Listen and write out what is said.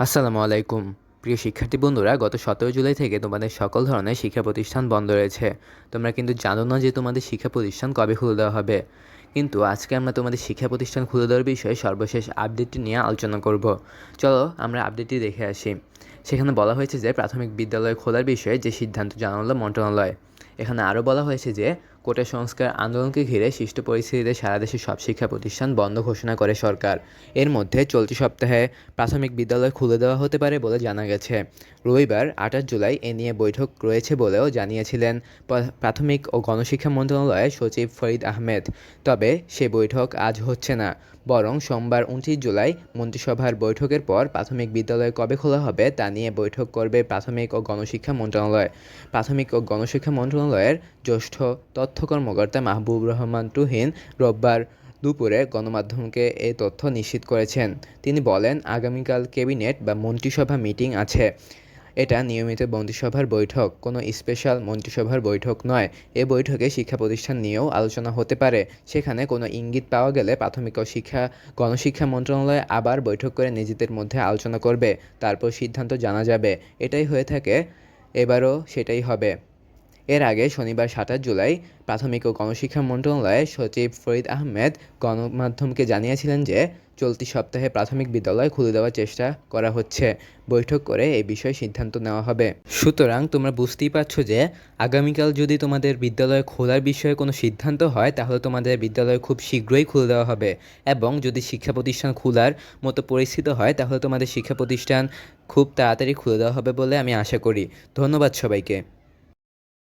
আসসালামু আলাইকুম। প্রিয় শিক্ষার্থী বন্ধুরা, গত 17 জুলাই থেকে তোমাদের সকল ধরনের শিক্ষা প্রতিষ্ঠান বন্ধ রয়েছে। তোমরা কিন্তু জানো না যে তোমাদের শিক্ষা প্রতিষ্ঠান কবে খুলে দেওয়া হবে। কিন্তু আজকে আমরা তোমাদের শিক্ষা প্রতিষ্ঠান খুলে দেওয়ার বিষয়ে সর্বশেষ আপডেটটি নিয়ে আলোচনা করব। চলো আমরা আপডেটটি দেখে আসি। সেখানে বলা হয়েছে যে প্রাথমিক বিদ্যালয় খোলার বিষয়ে যে সিদ্ধান্ত জানালো মন্ত্রণালয়। এখানে আরও বলা হয়েছে যে কোটা সংস্কার আন্দোলনকে ঘিরে সৃষ্ট পরিস্থিতিতে সারা দেশের সব শিক্ষা প্রতিষ্ঠান বন্ধ ঘোষণা করে সরকার। এর মধ্যে চলতি সপ্তাহে প্রাথমিক বিদ্যালয় খুলে দেওয়া হতে পারে বলে জানা গেছে। রবিবার 28 জুলাই এ নিয়ে বৈঠক রয়েছে বলেও জানিয়েছিলেন প্রাথমিক ও গণশিক্ষা মন্ত্রণালয়ের সচিব ফরিদ আহমেদ। তবে সে বৈঠক আজ হচ্ছে না, বরং সোমবার 29 জুলাই মন্ত্রিসভার বৈঠকের পর প্রাথমিক বিদ্যালয় কবে খোলা হবে তা নিয়ে বৈঠক করবে প্রাথমিক ও গণশিক্ষা মন্ত্রণালয়। প্রাথমিক ও গণশিক্ষা মন্ত্রণালয়ের জ্যেষ্ঠ তথ্য কর্মকর্তা মাহবুব রহমান তুহিন রোববার দুপুরে গণমাধ্যমকে এই তথ্য নিশ্চিত করেছেন। তিনি বলেন, আগামীকাল ক্যাবিনেট বা মন্ত্রিসভা মিটিং আছে। এটা নিয়মিত মন্ত্রিসভার বৈঠক, কোনো স্পেশাল মন্ত্রিসভার বৈঠক নয়। এ বৈঠকে শিক্ষা প্রতিষ্ঠান নিয়েও আলোচনা হতে পারে। সেখানে কোনো ইঙ্গিত পাওয়া গেলে প্রাথমিক ও গণশিক্ষা মন্ত্রণালয় আবার বৈঠক করে নিজেদের মধ্যে আলোচনা করবে, তারপর সিদ্ধান্ত জানা যাবে। এটাই হয়ে থাকে, এবারও সেটাই হবে। এর আগে শনিবার 27 জুলাই প্রাথমিক ও গণশিক্ষা মন্ত্রণালয়ের সচিব ফরিদ আহমেদ গণমাধ্যমকে জানিয়েছিলেন যে চলতি সপ্তাহে প্রাথমিক বিদ্যালয় খুলে দেওয়ার চেষ্টা করা হচ্ছে। বৈঠক করে এই বিষয়ে সিদ্ধান্ত নেওয়া হবে। সুতরাং তোমরা বুঝতেই পারছো যে আগামীকাল যদি তোমাদের বিদ্যালয় খোলার বিষয়ে কোনো সিদ্ধান্ত হয়, তাহলে তোমাদের বিদ্যালয় খুব শীঘ্রই খুলে দেওয়া হবে। এবং যদি শিক্ষা প্রতিষ্ঠান খোলার মতো পরিস্থিতি হয়, তাহলে তোমাদের শিক্ষা প্রতিষ্ঠান খুব তাড়াতাড়ি খুলে দেওয়া হবে বলে আমি আশা করি। ধন্যবাদ সবাইকে।